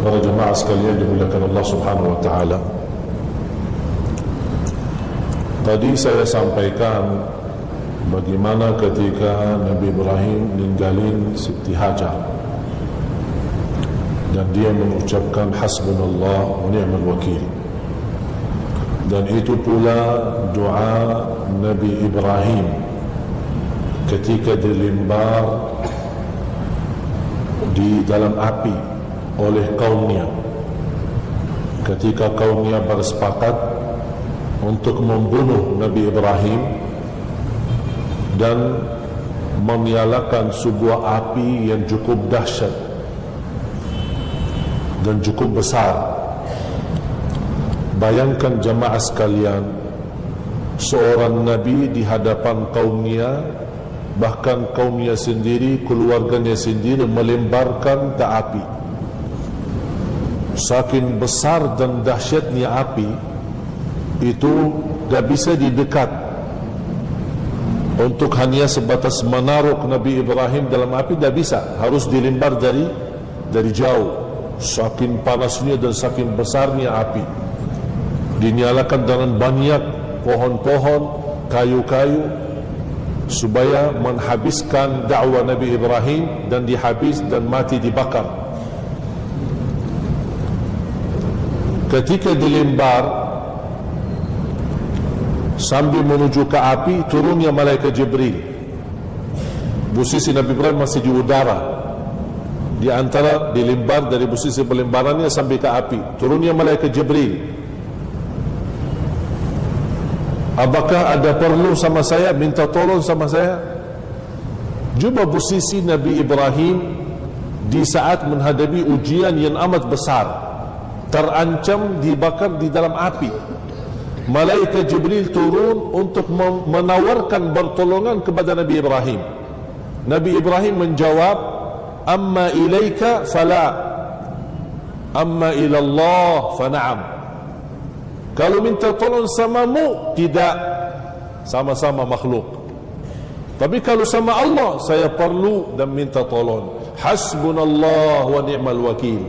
para jemaah sekalian dimuliakan Allah Subhanahu wa taala. Tadi saya sampaikan bagaimana ketika Nabi Ibrahim ninggalin Siti Hajar dan dia mengucapkan hasbunallah wa ni'mal wakil. Dan itu pula doa Nabi Ibrahim ketika dilimbar di dalam api oleh kaumnya, ketika kaumnya bersepakat untuk membunuh Nabi Ibrahim dan menyalakan sebuah api yang cukup dahsyat dan cukup besar. Bayangkan jemaah sekalian, seorang Nabi di hadapan kaumnya, bahkan kaumnya sendiri, keluarganya sendiri melemparkan ke api. Saking besar dan dahsyatnya api itu, tak bisa didekat. Untuk hanya sebatas menaruh Nabi Ibrahim dalam api tak bisa, harus dilempar dari jauh. Saking panasnya dan saking besarnya api, dinyalakan dengan banyak pohon-pohon, kayu-kayu, supaya menghabiskan dakwah Nabi Ibrahim, dan dihabis dan mati dibakar. Ketika dilempar sambil menuju ke api, turunnya malaikat Jibril. Posisi Nabi Ibrahim masih di udara, di antara dilempar dari posisi pelembarannya sampai ke api, turunnya malaikat Jibril. Apakah ada perlu sama saya, minta tolong sama saya? Cuba posisi Nabi Ibrahim di saat menghadapi ujian yang amat besar, terancam dibakar di dalam api. Malaikat Jibril turun untuk menawarkan pertolongan kepada Nabi Ibrahim. Nabi Ibrahim menjawab, amma ilaika fala, amma ilallah fana'am. Kalau minta tolong samamu, tidak, sama-sama makhluk. Tapi kalau sama Allah, saya perlu dan minta tolong. Hasbunallah wa ni'mal wakil.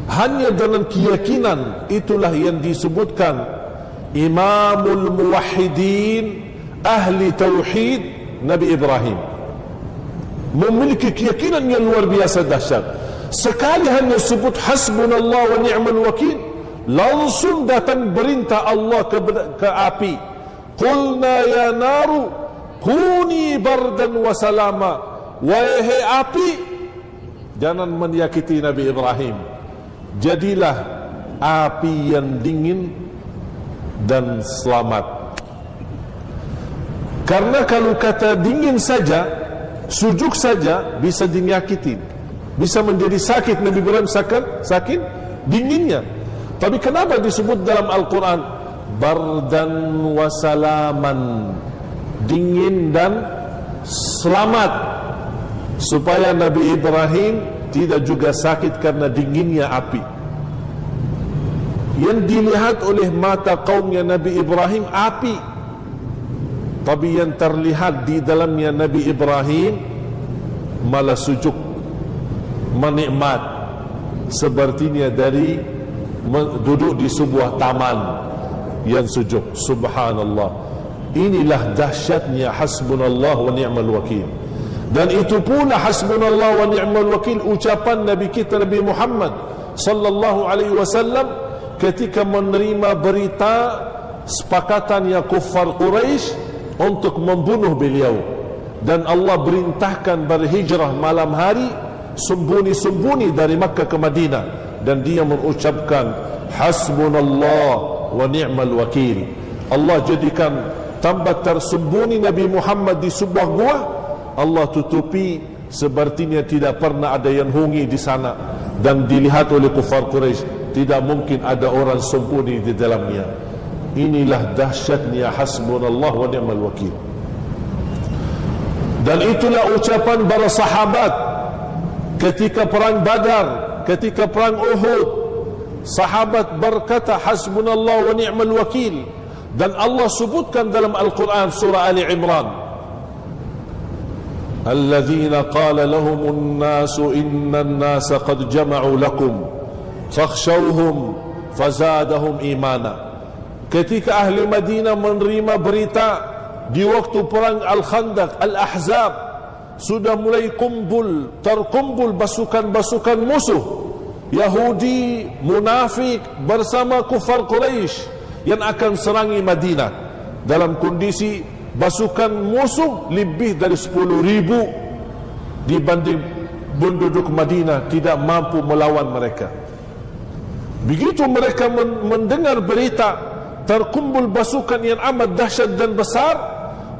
Hanya dengan keyakinan itulah yang disebutkan Imamul Muwahhidin, ahli tauhid, Nabi Ibrahim memiliki keyakinan yang luar biasa dahsyat. Sekali hanya sebut hasbunallah wa ni'mal wakil, langsung datang perintah Allah ke api. Qulna ya naru kuni bardan wa salama. Wahai api, jangan menyakiti Nabi Ibrahim, jadilah api yang dingin dan selamat. Karena kalau kata dingin saja, sujuk saja, bisa dinyakiti, bisa menjadi sakit. Nabi Ibrahim sakit dinginnya. Tapi kenapa disebut dalam Al-Quran bardan wa salaman, dingin dan selamat, supaya Nabi Ibrahim tidak juga sakit karena dinginnya api. Yang dilihat oleh mata kaumnya Nabi Ibrahim api, tapi yang terlihat di dalamnya Nabi Ibrahim malah sujuk, menikmat, sepertinya dari duduk di sebuah taman yang sujuk. Subhanallah. Inilah dahsyatnya hasbunallah wa ni'mal wakil. Dan itu pula hasbunallah wa ni'mal wakil ucapan Nabi kita Nabi Muhammad sallallahu alaihi wasallam ketika menerima berita sepakatannya kuffar Quraisy untuk membunuh beliau, dan Allah perintahkan berhijrah malam hari sembunyi-sembunyi dari Makkah ke Madinah, dan dia mengucapkan hasbunallah wa ni'mal wakil. Allah jadikan tempat tersembunyi Nabi Muhammad di sebuah gua, Allah tutupi sepertinya tidak pernah ada yang huni di sana, dan dilihat oleh kuffar Quraisy tidak mungkin ada orang sembunyi di dalamnya. Inilah dahsyatnya hasbunallah wa ni'mal wakil. Dan itulah ucapan para sahabat ketika perang Badar, ketika perang Uhud. Sahabat berkata hasbunallah wa ni'mal wakil. Dan Allah sebutkan dalam Al-Quran surah Ali Imran, alladzina qala lahumun nasu innan nasa qad jama'u lakum fakhshawhum fazadahum imana. Ketika ahli Madinah menerima berita di waktu perang Al-Khandaq, Al-Ahzab, sudah mulai terkumpul basukan-basukan musuh Yahudi, munafik bersama kufar Quraisy yang akan serangi Madinah. Dalam kondisi basukan musuh lebih dari 10,000 dibanding penduduk Madinah tidak mampu melawan mereka. Begitu mereka mendengar berita terkumpul basukan yang amat dahsyat dan besar,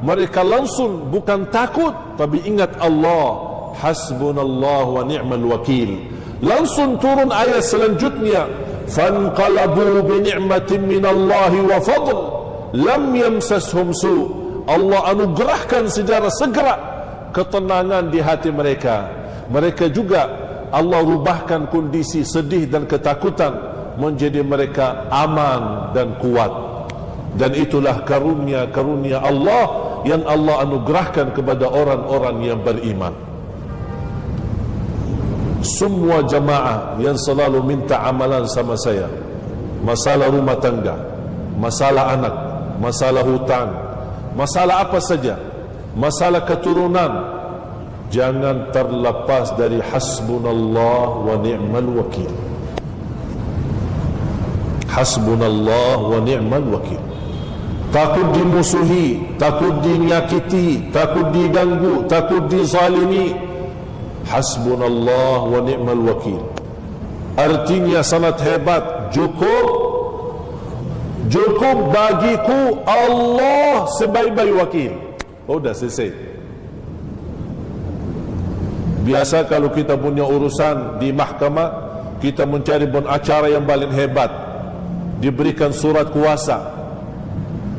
mereka langsung bukan takut tapi ingat Allah, hasbunallah wa ni'mal wakil. Langsung turun ayat selanjutnya, fanqalabu bi ni'matin minallahi wa fadl lam yamsashum su'. Allah anugerahkan secara segera ketenangan di hati mereka. Mereka juga Allah rubahkan kondisi sedih dan ketakutan menjadi mereka aman dan kuat. Dan itulah karunia-karunia Allah yang Allah anugerahkan kepada orang-orang yang beriman. Semua jamaah yang selalu minta amalan sama saya, masalah rumah tangga, masalah anak, masalah hutang, masalah apa saja, masalah keturunan, jangan terlepas dari hasbunallah wa ni'mal wakil. Hasbunallah wa ni'mal wakil. Takut dimusuhi, takut dinyakiti, takut diganggu, takut dizalimi. Hasbunallah wa ni'mal wakil. Artinya sangat hebat. Cukup bagiku Allah sebaik-baik wakil. Oh, dah selesai. Biasa kalau kita punya urusan di mahkamah, kita mencari pengacara yang paling hebat, diberikan surat kuasa,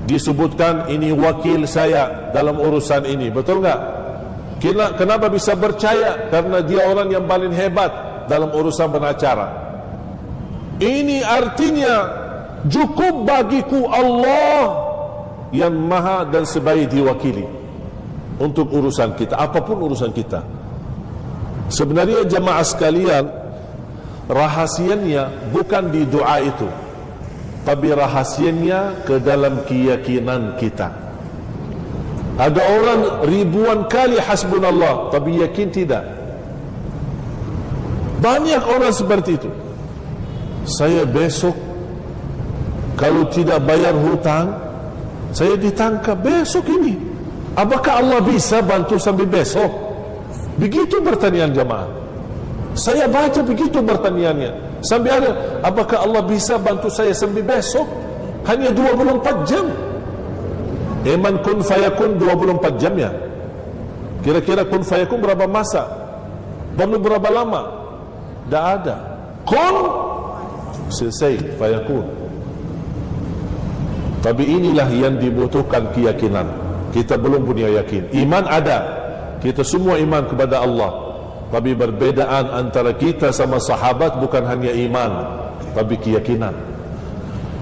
disebutkan ini wakil saya dalam urusan ini. Betul enggak? Kenapa bisa percaya? Karena dia orang yang paling hebat dalam urusan pengacara. Ini artinya cukup bagiku Allah yang maha dan sebaik diwakili untuk urusan kita, apapun urusan kita. Sebenarnya jemaah sekalian, rahasianya bukan di doa itu, tapi rahasianya ke dalam keyakinan kita. Ada orang ribuan kali hasbunallah tapi yakin tidak. Banyak orang seperti itu. Saya besok kalau tidak bayar hutang, saya ditangkap besok ini. Apakah Allah bisa bantu sampai besok? Begitu pertanyaan jemaah. Saya baca begitu pertanyaannya. Sampai ada, apakah Allah bisa bantu saya sampai besok? Hanya 24 jam. Iman kun fayakun 24 jam ya. Kira-kira kun fayakun berapa masa? Perlu berapa lama? Tak ada. Kun selesai fayakun. Tapi inilah yang dibutuhkan keyakinan. Kita belum punya yakin. Iman ada. Kita semua iman kepada Allah. Tapi perbedaan antara kita sama sahabat bukan hanya iman, tapi keyakinan.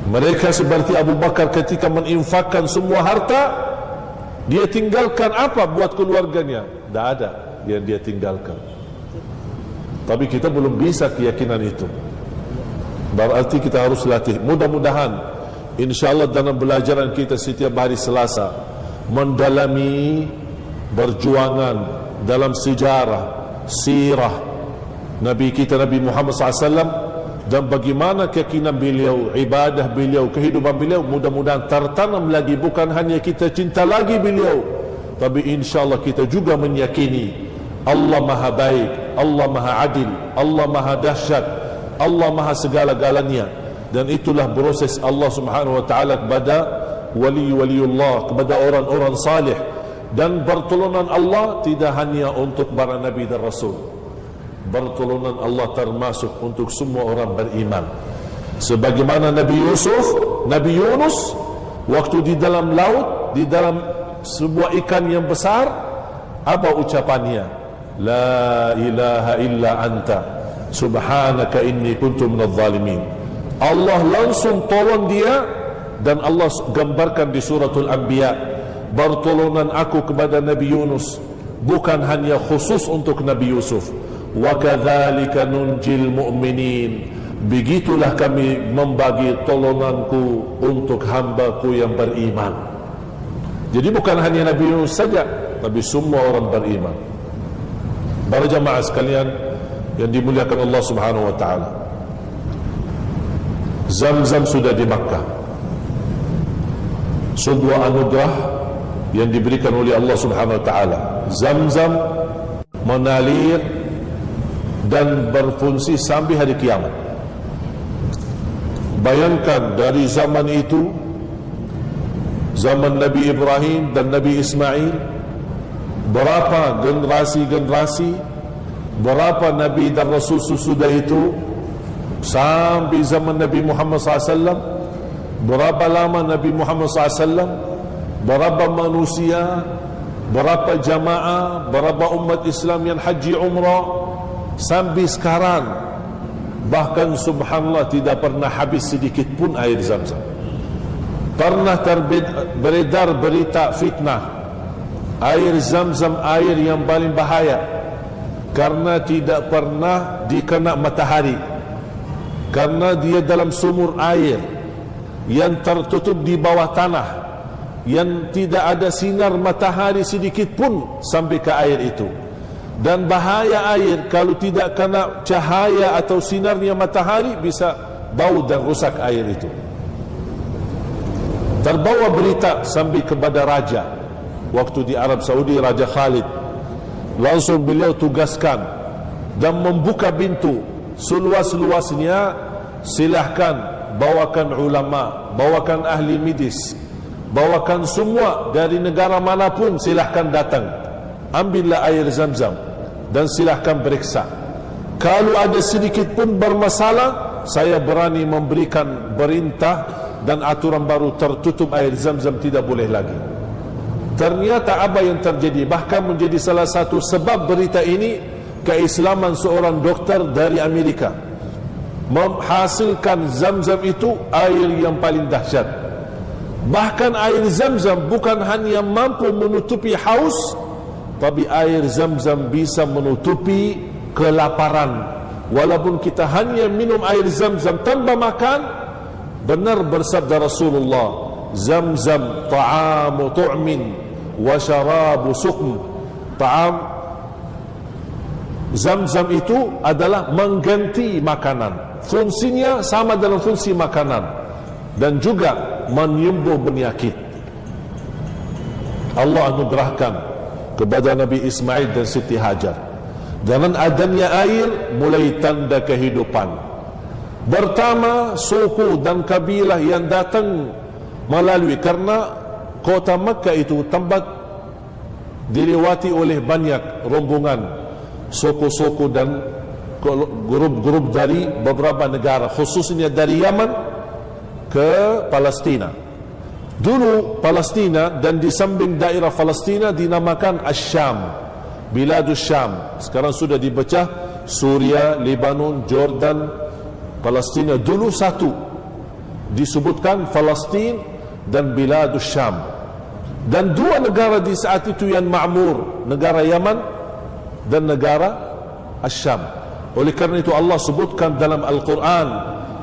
Mereka seperti Abu Bakar ketika menginfakkan semua harta, dia tinggalkan apa buat keluarganya? Tak ada yang dia tinggalkan. Tapi kita belum bisa keyakinan itu. Berarti kita harus latih. Mudah-mudahan InsyaAllah dalam belajaran kita setiap hari Selasa mendalami perjuangan dalam sejarah, sirah Nabi kita Nabi Muhammad SAW dan bagaimana keyakinan beliau, ibadah beliau, kehidupan beliau. Mudah-mudahan tertanam lagi, bukan hanya kita cinta lagi beliau, tapi insyaAllah kita juga meyakini Allah maha baik, Allah maha adil, Allah maha dahsyat, Allah maha segala-galanya. Dan itulah proses Allah subhanahu wa ta'ala kepada wali-waliullah, kepada orang-orang salih. Dan pertolongan Allah tidak hanya untuk para nabi dan rasul. Pertolongan Allah termasuk untuk semua orang beriman. Sebagaimana Nabi Yunus waktu di dalam laut, di dalam sebuah ikan yang besar, apa ucapannya? La ilaha illa anta subhanaka inni kuntu minadh dhalimin. Allah langsung tolong dia. Dan Allah gambarkan di suratul Anbiya, pertolongan aku kepada Nabi Yunus, bukan hanya khusus untuk Nabi Yusuf. Wa kadzalika nunjil mu'minin, begitulah kami membagi tolonganku untuk hamba-Ku yang beriman. Jadi bukan hanya Nabi Yunus saja, tapi semua orang beriman. Para jamaah sekalian yang dimuliakan Allah Subhanahu wa taala, Zam-Zam sudah di Makkah, sebuah anugerah yang diberikan oleh Allah Subhanahu wa taala. Zam-Zam mengalir dan berfungsi sampai hari kiamat. Bayangkan dari zaman itu, zaman Nabi Ibrahim dan Nabi Ismail, berapa generasi-generasi, berapa Nabi dan Rasul sudah itu, sampai zaman Nabi Muhammad SAW. Berapa lama Nabi Muhammad SAW, berapa manusia, berapa jamaah, berapa umat Islam yang haji umrah, sampai sekarang bahkan subhanallah tidak pernah habis sedikit pun air Zam-Zam. Pernah beredar berita fitnah, air Zam-Zam air yang paling bahaya karena tidak pernah dikena matahari, karena dia dalam sumur air yang tertutup di bawah tanah, yang tidak ada sinar matahari sedikit pun sampai ke air itu. Dan bahaya air, kalau tidak kena cahaya atau sinarnya matahari, bisa bau dan rusak air itu. Terbawa berita sampai kepada raja waktu di Arab Saudi, Raja Khalid. Langsung beliau tugaskan dan membuka pintu seluas-luasnya, silahkan bawakan ulama, bawakan ahli medis, bawakan semua dari negara manapun, silahkan datang, ambillah air Zam-Zam dan silahkan periksa. Kalau ada sedikit pun bermasalah, saya berani memberikan perintah dan aturan baru, tertutup air Zam-Zam, tidak boleh lagi. Ternyata apa yang terjadi, bahkan menjadi salah satu sebab berita ini, keislaman seorang dokter dari Amerika, menghasilkan Zam-Zam itu air yang paling dahsyat. Bahkan air Zam-Zam bukan hanya mampu menutupi haus, tapi air Zam-Zam bisa menutupi kelaparan. Walaupun kita hanya minum air Zam-Zam tanpa makan, benar bersabda Rasulullah, Zam-Zam ta'amu tu'min wa syarabu suqm. Ta'am Zam-Zam itu adalah mengganti makanan, fungsinya sama dalam fungsi makanan, dan juga menyembuh penyakit. Allah anugerahkan kepada Nabi Ismail dan Siti Hajar, dengan adanya air mulai tanda kehidupan. Pertama, suku dan kabilah yang datang melalui, karena kota Makkah itu tempat dilewati oleh banyak rombongan suku-suku dan grup-grup dari beberapa negara, khususnya dari Yaman ke Palestina. Dulu Palestina dan di samping daerah Palestina dinamakan Asyam, Biladus Syam. Sekarang sudah dipecah, Suria, Lebanon, Jordan, Palestina. Dulu satu, disebutkan Palestin dan Biladus Syam. Dan dua negara di saat itu yang ma'mur, negara Yaman dan negara Asyam. Oleh kerana itu Allah sebutkan dalam Al-Quran,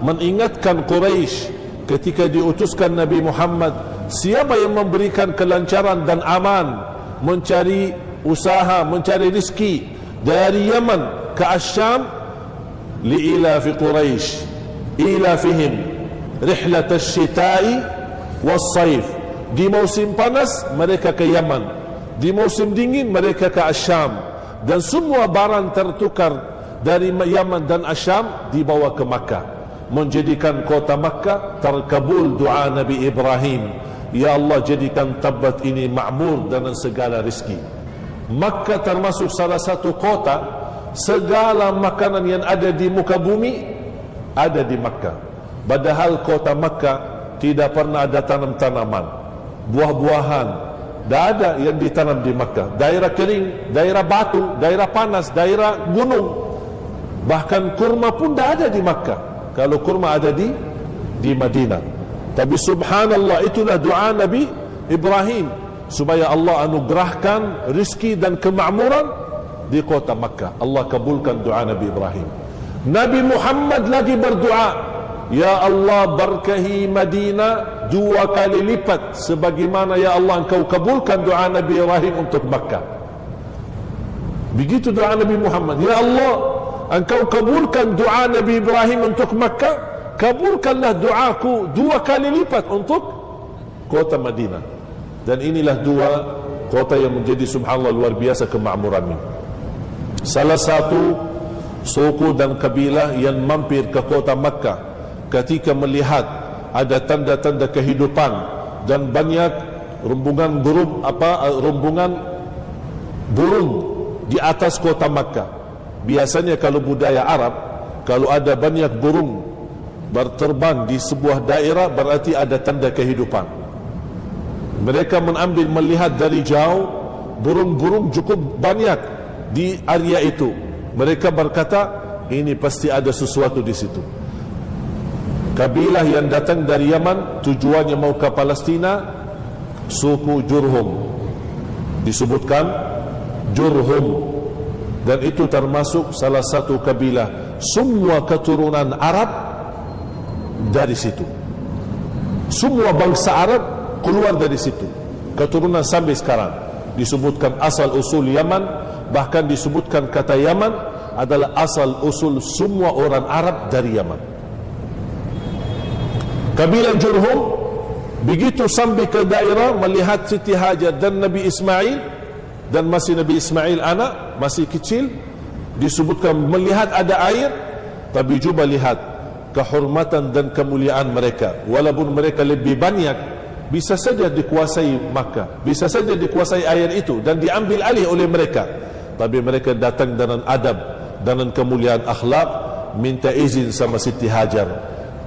mengingatkan Quraisy ketika diutuskan Nabi Muhammad, siapa yang memberikan kelancaran dan aman mencari usaha, mencari rezeki dari Yaman ke Asyam, li'ilafi Quraisy ilafihim rihlat asy-syita'i was-sayf. Di musim panas mereka ke Yaman, di musim dingin mereka ke Asyam, dan semua barang tertukar dari Yaman dan Asyam dibawa ke Makkah, menjadikan kota Makkah terkabul doa Nabi Ibrahim, ya Allah jadikan tempat ini makmur dengan segala rezeki. Makkah termasuk salah satu kota, segala makanan yang ada di muka bumi ada di Makkah. Padahal kota Makkah tidak pernah ada tanam-tanaman, buah-buahan, tidak ada yang ditanam di Makkah. Daerah kering, daerah batu, daerah panas, daerah gunung. Bahkan kurma pun tidak ada di Makkah. Kalau kurma ada di Madinah. Tapi subhanallah, itulah doa Nabi Ibrahim, supaya Allah anugerahkan rizki dan kemakmuran di kota Makkah. Allah kabulkan doa Nabi Ibrahim. Nabi Muhammad lagi berdoa, ya Allah berkahi Madinah 2 kali lipat sebagaimana ya Allah engkau kabulkan doa Nabi Ibrahim untuk Makkah. Begitu doa Nabi Muhammad, ya Allah engkau kabulkan doa Nabi Ibrahim untuk Makkah, kabulkanlah doaku 2 kali lipat untuk kota Madinah. Dan inilah 2 kota yang menjadi subhanallah luar biasa kemakmurannya. Salah satu suku dan kabilah yang mampir ke kota Makkah ketika melihat ada tanda-tanda kehidupan dan banyak rombongan burung di atas kota Makkah. Biasanya kalau budaya Arab, kalau ada banyak burung berterbang di sebuah daerah, berarti ada tanda kehidupan. Mereka melihat dari jauh burung-burung cukup banyak di area itu. Mereka berkata, ini pasti ada sesuatu di situ. Kabilah yang datang dari Yaman tujuannya mau ke Palestina, suku Jurhum, disebutkan Jurhum, dan itu termasuk salah satu kabilah. Semua keturunan Arab dari situ, semua bangsa Arab keluar dari situ, keturunan sampai sekarang. Disebutkan asal usul Yaman, bahkan disebutkan kata Yaman adalah asal usul semua orang Arab dari Yaman. Kabilah Jurhum begitu sampai ke daerah melihat Siti Hajar dan Nabi Ismail, dan masih Nabi Ismail anak masih kecil, disebutkan melihat ada air, tapi cuba lihat kehormatan dan kemuliaan mereka. Walaupun mereka lebih banyak, bisa saja dikuasai Makkah, bisa saja dikuasai air itu dan diambil alih oleh mereka, tapi mereka datang dengan adab, dengan kemuliaan akhlak, minta izin sama Siti Hajar,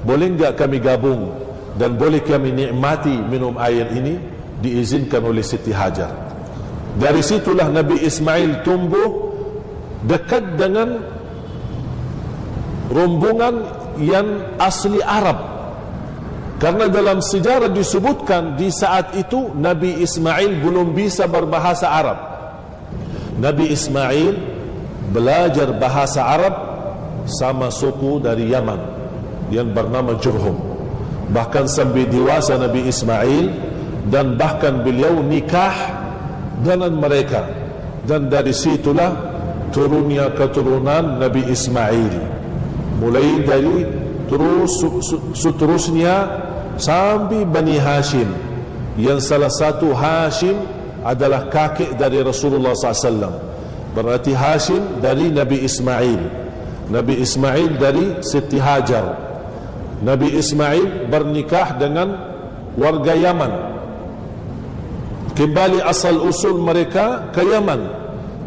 boleh enggak kami gabung dan boleh kami nikmati minum air ini? Diizinkan oleh Siti Hajar. Dari situlah Nabi Ismail tumbuh dekat dengan rombongan yang asli Arab, karena dalam sejarah disebutkan di saat itu Nabi Ismail belum bisa berbahasa Arab. Nabi Ismail belajar bahasa Arab sama suku dari Yaman yang bernama Jurhum. Bahkan sampai dewasa Nabi Ismail, dan bahkan beliau nikah dengan mereka, dan dari situlah turunnya keturunan Nabi Ismail, mulai dari seterusnya sampai Bani Hashim, yang salah satu Hashim adalah kakek dari Rasulullah SAW. Berarti Hashim dari Nabi Ismail, Nabi Ismail dari Siti Hajar. Nabi Ismail bernikah dengan warga Yaman, kembali asal usul mereka ke Yaman,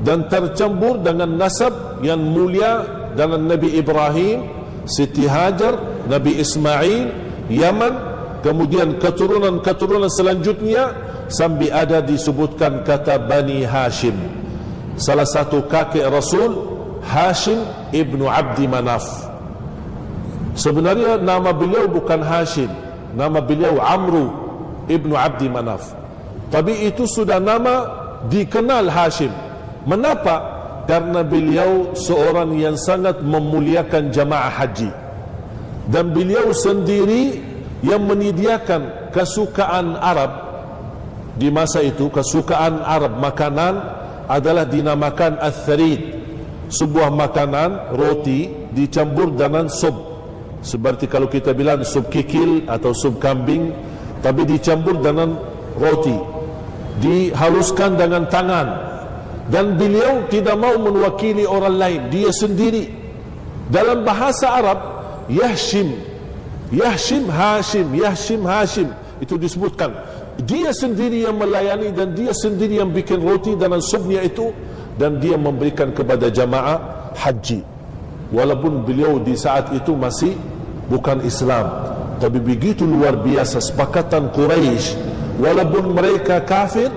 dan tercampur dengan nasab yang mulia dengan Nabi Ibrahim, Siti Hajar, Nabi Ismail, Yaman, kemudian keturunan-keturunan selanjutnya sampai ada disebutkan kata Bani Hashim. Salah satu kakek Rasul, Hashim ibnu Abdi Manaf. Sebenarnya nama beliau bukan Hashim, nama beliau Amru ibnu Abdi Manaf, tapi itu sudah nama dikenal Hashim. Mengapa? Karena beliau seorang yang sangat memuliakan jamaah haji, dan beliau sendiri yang menyediakan kesukaan Arab di masa itu. Kesukaan Arab makanan adalah dinamakan al-tharid, sebuah makanan roti dicampur dengan sup, seperti kalau kita bilang sup kikil atau sup kambing, tapi dicampur dengan roti, dihaluskan dengan tangan. Dan beliau tidak mau mewakili orang lain, dia sendiri. Dalam bahasa Arab, Yahshim, Yahshim Hashim, Yahshim Hashim, itu disebutkan dia sendiri yang melayani, dan dia sendiri yang bikin roti dengan supnya itu, dan dia memberikan kepada jamaah haji. Walaupun beliau di saat itu masih bukan Islam, tapi begitu luar biasa sepakatan Quraisy, walaupun mereka kafir,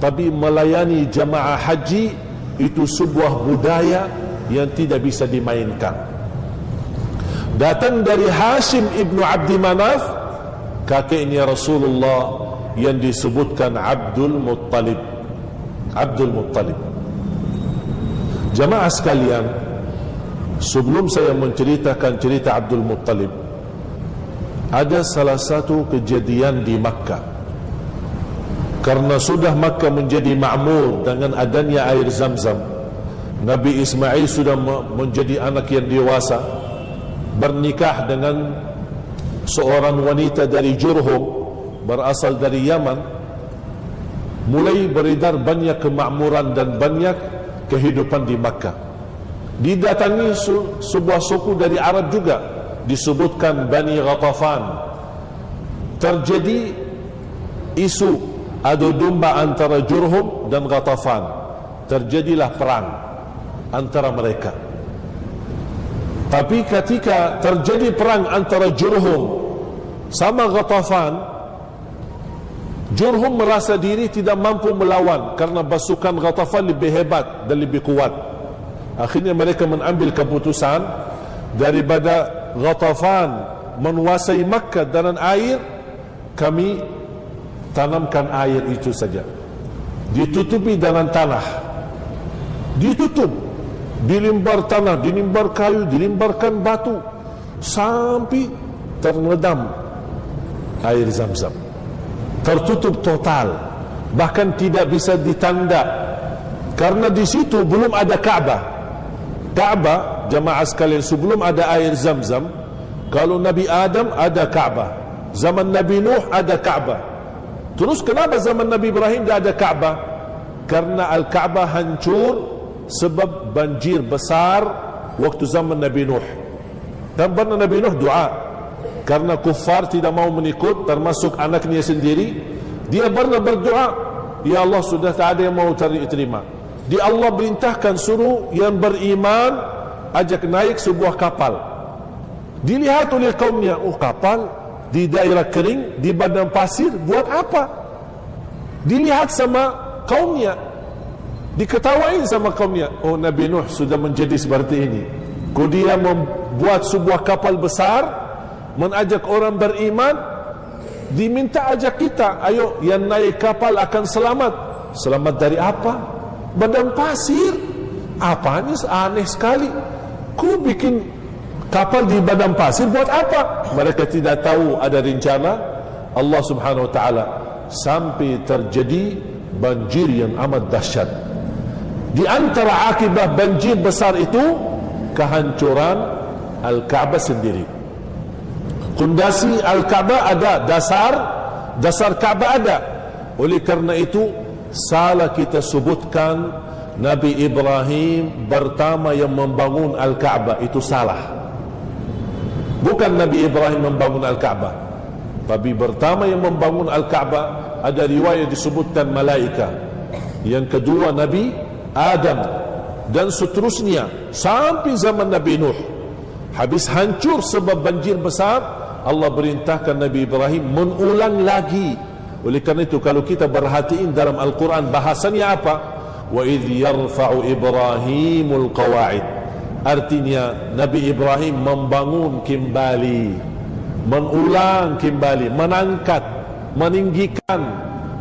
tapi melayani jamaah haji itu sebuah budaya yang tidak bisa dimainkan. Datang dari Hashim ibnu Abdi Manaf, kakeknya Rasulullah, yang disebutkan Abdul Muttalib. Abdul Muttalib. Jamaah sekalian, sebelum saya menceritakan cerita Abdul Muttalib, ada salah satu kejadian di Makkah. Karena sudah Makkah menjadi makmur dengan adanya air Zamzam, Nabi Ismail sudah menjadi anak yang dewasa, bernikah dengan seorang wanita dari Jurhum, berasal dari Yaman. Mulai beredar banyak kemakmuran dan banyak kehidupan di Makkah. Didatangi sebuah suku dari Arab juga, disebutkan Bani Ghatafan. Terjadi isu adu domba antara Jurhum dan Ghatafan. Terjadilah perang antara mereka. Tapi ketika terjadi perang antara Jurhum sama Ghatafan, Jurhum merasa diri tidak mampu melawan karena pasukan Ghatafan lebih hebat dan lebih kuat. Akhirnya mereka mengambil keputusan, daripada Ghatafan menguasai Makkah dengan air, kami tanamkan air itu saja, ditutupi dengan tanah, ditutup, dilimbar tanah, dilimbar kayu, dilimbarkan batu, sampai terendam air Zamzam, tertutup total, bahkan tidak bisa ditanda. Karena di situ belum ada Ka'bah. Ka'bah, jamaah sekalian, sebelum ada air Zamzam, kalau Nabi Adam ada Ka'bah, zaman Nabi Nuh ada Ka'bah. Terus kenapa zaman Nabi Ibrahim tidak ada Ka'bah? Karena Al-Ka'bah hancur sebab banjir besar waktu zaman Nabi Nuh. Dan pernah Nabi Nuh doa, karena kufar tidak mau mengikut, termasuk anaknya sendiri, dia pernah berdoa, ya Allah, sudah tak ada yang mau terima. Dia Allah perintahkan suruh yang beriman ajak naik sebuah kapal. Dilihat oleh kaumnya, oh kapal di daerah kering, di badan pasir, buat apa? Dilihat sama kaumnya, diketawain sama kaumnya, oh Nabi Nuh sudah menjadi seperti ini. Kau dia membuat sebuah kapal besar, mengajak orang beriman, diminta ajak kita, ayo yang naik kapal akan selamat. Selamat dari apa? Badan pasir. Apanya aneh sekali. Kau bikin kapal di badan pasir buat apa? Mereka tidak tahu ada rencana Allah Subhanahu wa taala, sampai terjadi banjir yang amat dahsyat. Di antara akibat banjir besar itu kehancuran Al-Ka'bah sendiri. Pondasi Al-Ka'bah ada, dasar Ka'bah ada. Oleh kerana itu salah kita sebutkan Nabi Ibrahim pertama yang membangun Al-Ka'bah, itu salah. Bukan Nabi Ibrahim membangun Al-Ka'bah, tapi pertama yang membangun Al-Ka'bah, ada riwayat disebutkan malaikat. Yang kedua Nabi Adam, dan seterusnya sampai zaman Nabi Nuh. Habis hancur sebab banjir besar, Allah perintahkan Nabi Ibrahim mengulang lagi. Oleh kerana itu kalau kita perhatiin dalam Al-Quran bahasanya apa? Wa idh yarfa'u Ibrahimul qawa'id. Artinya Nabi Ibrahim membangun kembali, mengulang kembali, menangkat, meninggikan.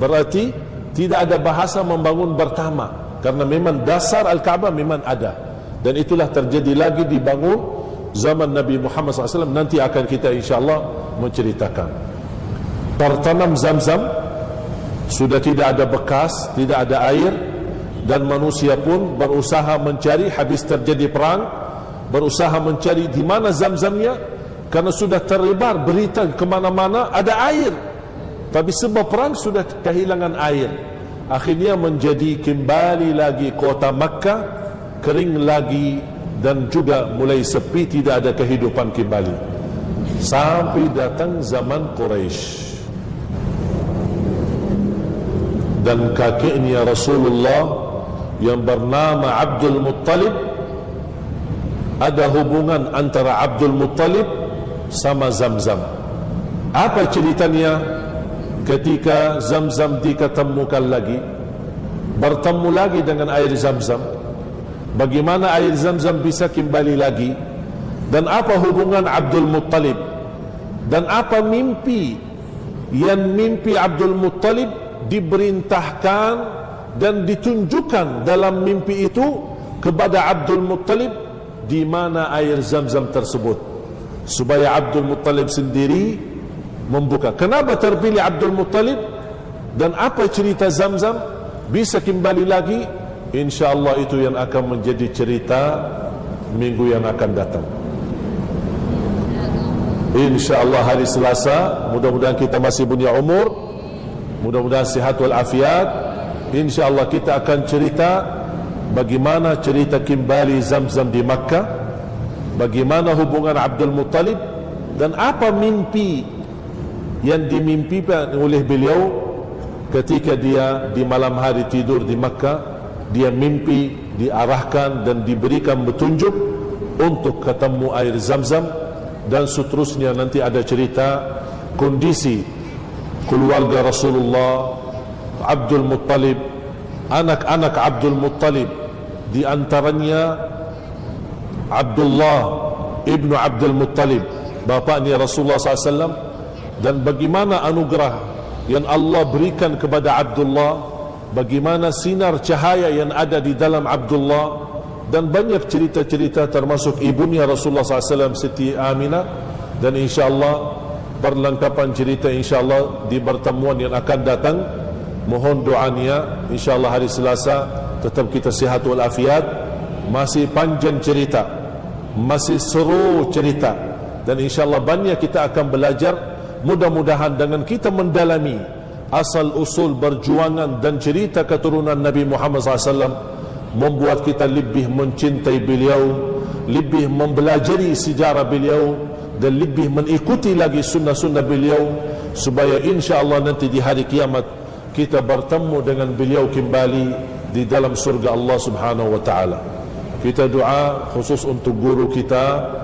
Berarti tidak ada bahasa membangun pertama, karena memang dasar Al-Ka'bah memang ada. Dan itulah terjadi lagi dibangun zaman Nabi Muhammad SAW. Nanti akan kita insyaAllah menceritakan. Tertanam Zamzam, sudah tidak ada bekas, tidak ada air, dan manusia pun berusaha mencari. Habis terjadi perang, berusaha mencari di mana Zamzamnya, karena sudah terlebar berita kemana-mana ada air, tapi sebab perang sudah kehilangan air. Akhirnya menjadi kembali lagi kota Makkah kering lagi, dan juga mulai sepi, tidak ada kehidupan kembali, sampai datang zaman Quraisy. Dan kakeknya Rasulullah yang bernama Abdul Muttalib, ada hubungan antara Abdul Muttalib sama Zamzam. Apa ceritanya? Ketika Zamzam diketemukan lagi, bertemu lagi dengan air Zamzam, bagaimana air Zamzam bisa kembali lagi? Dan apa hubungan Abdul Muttalib? Dan apa mimpi yang mimpi Abdul Muttalib diperintahkan dan ditunjukkan dalam mimpi itu kepada Abdul Muttalib di mana air Zam-Zam tersebut, supaya Abdul Muttalib sendiri membuka. Kenapa terpilih Abdul Muttalib dan apa cerita Zam-Zam bisa kembali lagi, insya-Allah itu yang akan menjadi cerita minggu yang akan datang. InsyaAllah hari Selasa, mudah-mudahan kita masih punya umur, mudah-mudahan sihat walafiat. InsyaAllah kita akan cerita bagaimana cerita kembali Zam-Zam di Makkah, bagaimana hubungan Abdul Muttalib, dan apa mimpi yang dimimpikan oleh beliau ketika dia di malam hari tidur di Makkah. Dia mimpi diarahkan dan diberikan petunjuk untuk ketemu air Zam-Zam. Dan seterusnya nanti ada cerita kondisi keluarga Rasulullah, Abdul Muttalib, anak-anak Abdul Muttalib, di antaranya Abdullah ibnu Abdul Muttalib, bapaknya Rasulullah SAW, dan bagaimana anugerah yang Allah berikan kepada Abdullah, bagaimana sinar cahaya yang ada di dalam Abdullah, dan banyak cerita-cerita termasuk ibunya Rasulullah SAW, Siti Aminah. Dan insyaAllah perlengkapan cerita insyaAllah di pertemuan yang akan datang. Mohon doanya, insyaAllah hari Selasa tetap kita sihat walafiat. Masih panjang cerita, masih seru cerita, dan insyaAllah banyak kita akan belajar. Mudah-mudahan dengan kita mendalami asal usul perjuangan dan cerita keturunan Nabi Muhammad SAW, membuat kita lebih mencintai beliau, lebih mempelajari sejarah beliau, dan lebih mengikuti lagi sunnah-sunnah beliau, supaya insya-Allah nanti di hari kiamat kita bertemu dengan beliau kembali di dalam surga Allah Subhanahu wa taala. Kita doa khusus untuk guru kita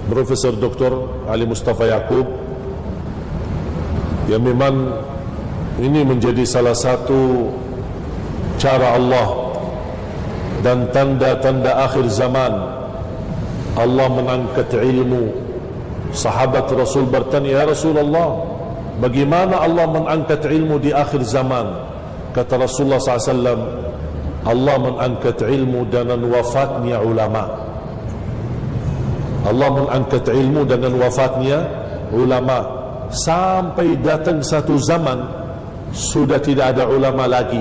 Profesor Dr. Ali Mustafa Yaakob, yang memang ini menjadi salah satu cara Allah dan tanda-tanda akhir zaman. Allah mengangkat ilmu. Sahabat Rasul bertanya, ya Rasulullah, bagaimana Allah mengangkat ilmu di akhir zaman? Kata Rasulullah SAW, Allah mengangkat ilmu dengan wafatnya ulama. Allah mengangkat ilmu dengan wafatnya ulama. Sampai datang satu zaman sudah tidak ada ulama lagi,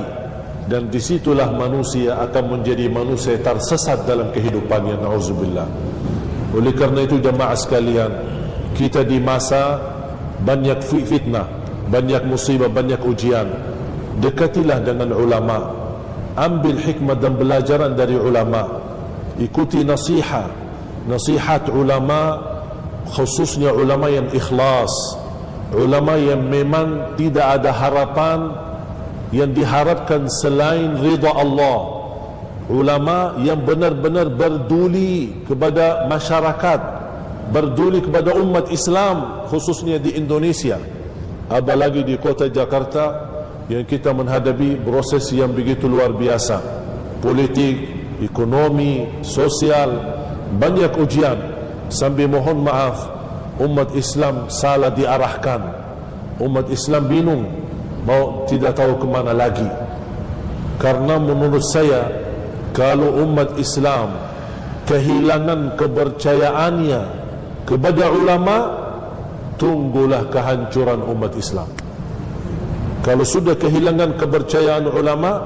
dan disitulah manusia akan menjadi manusia tersesat dalam kehidupannya. Na'udzubillah. Oleh karena itu jemaah sekalian, kita di masa banyak fitnah, banyak musibah, banyak ujian, dekatilah dengan ulama, ambil hikmah dan pelajaran dari ulama, ikuti nasihat ulama, khususnya ulama yang ikhlas, ulama yang memang tidak ada harapan yang diharapkan selain ridha Allah, ulama yang benar-benar berduli kepada masyarakat, berduli kepada umat Islam khususnya di Indonesia, apalagi di kota Jakarta yang kita menghadapi proses yang begitu luar biasa, politik, ekonomi, sosial, banyak ujian. Sambil mohon maaf, umat Islam salah diarahkan, umat Islam bingung mau tidak tahu kemana lagi. Karena menurut saya, kalau umat Islam kehilangan kepercayaannya kepada ulama, tunggulah kehancuran umat Islam. Kalau sudah kehilangan kepercayaan ulama,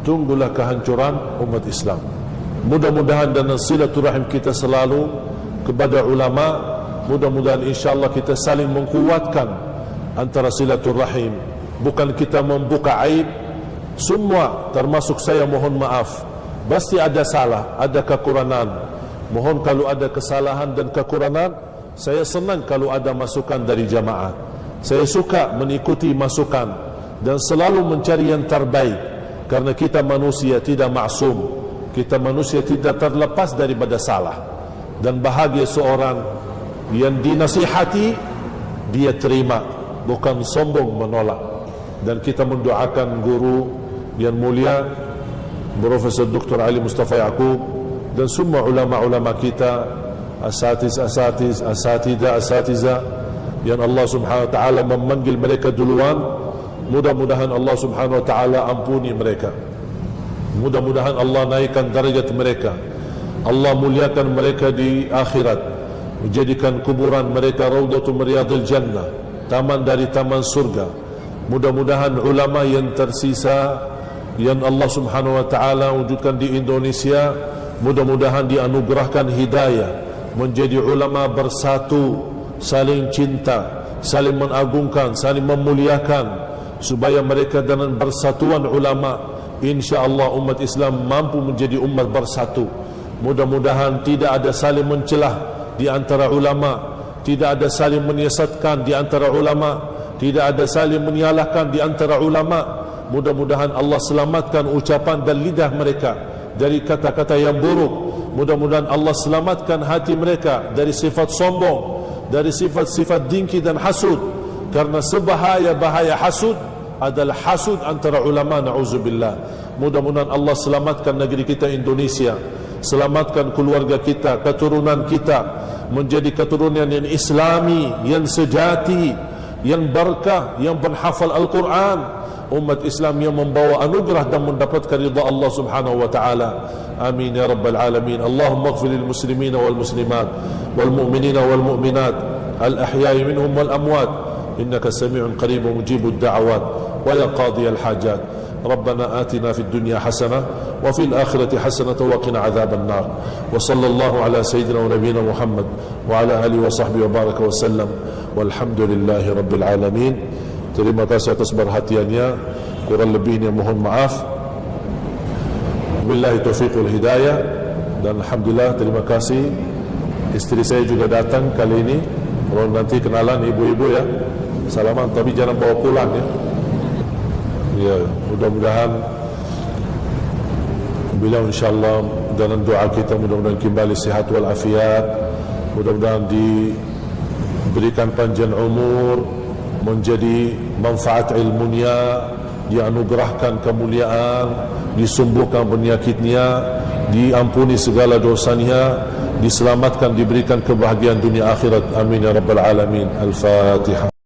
tunggulah kehancuran umat Islam. Mudah-mudahan dengan silaturahim kita selalu kepada ulama, mudah-mudahan insyaAllah kita saling menguatkan antara silaturahim. Bukan kita membuka aib. Semua termasuk saya mohon maaf, pasti ada salah, ada kekurangan. Mohon kalau ada kesalahan dan kekurangan, saya senang kalau ada masukan dari jamaah. Saya suka mengikuti masukan dan selalu mencari yang terbaik, karena kita manusia tidak maksum, kita manusia tidak terlepas daripada salah. Dan bahagia seorang yang dinasihati, dia terima, bukan sombong menolak. Dan kita mendoakan guru yang mulia Profesor Dr. Ali Mustafa Yaakob dan semua ulama-ulama kita, asatidah, yang Allah subhanahu wa ta'ala memanggil mereka duluan, mudah-mudahan Allah subhanahu wa ta'ala ampuni mereka. Mudah-mudahan Allah naikkan darjat mereka, Allah muliakan mereka di akhirat, menjadikan kuburan mereka raudhatu riyadil jannah, taman dari taman surga. Mudah-mudahan ulama yang tersisa yang Allah subhanahu wa ta'ala wujudkan di Indonesia, mudah-mudahan dianugerahkan hidayah, menjadi ulama bersatu, saling cinta, saling mengagungkan, saling memuliakan, supaya mereka dengan persatuan ulama, insya-Allah umat Islam mampu menjadi umat bersatu. Mudah-mudahan tidak ada saling mencelah di antara ulama, tidak ada saling menyesatkan di antara ulama, tidak ada saling menyalahkan di antara ulama. Mudah-mudahan Allah selamatkan ucapan dan lidah mereka dari kata-kata yang buruk. Mudah-mudahan Allah selamatkan hati mereka dari sifat sombong, dari sifat-sifat dengki dan hasud. Karena sebahaya-bahaya hasud adalah hasud antara ulama, na'udzubillah. Mudah-mudahan Allah selamatkan negeri kita Indonesia, selamatkan keluarga kita, keturunan kita, menjadi keturunan yang islami, yang sejati, yang berkah, yang penghafal Al-Quran, umat Islam yang membawa anugerah dan mendapatkan ridha Allah subhanahu wa ta'ala. Amin ya rabbal alamin. Allahumma ighfir lil muslimin wal muslimat wal mu'minin wal mu'minat al ahya'i minhum wal amwat innaka sami'un qarib mujibud da'awat wa ya qadi al hajat. ربنا آتنا في الدنيا حسنة وفي الآخرة حسنة وقنا عذاب النار. وصلى الله على سيدنا ونبينا محمد وعلى آله وصحبه وبارك وسلم والحمد لله رب العالمين. Terima kasih atas perhatiannya, kurang lebihnya mohon maaf. Billahi taufiq wal hidayah. Dan alhamdulillah, terima kasih istri saya juga datang kali ini. Kalau nanti kenalan ibu-ibu ya, salaman tapi jangan bawa pulang ya. Ya, mudah-mudahan beliau insyaAllah dengan doa kita mudah-mudahan kembali sihat wal afiat, mudah-mudahan diberikan panjang umur, menjadi manfaat ilmunya, dianugerahkan kemuliaan, disembuhkan penyakitnya, diampuni segala dosanya, diselamatkan, diberikan kebahagiaan dunia akhirat. Amin ya rabbal alamin. Al-Fatihah.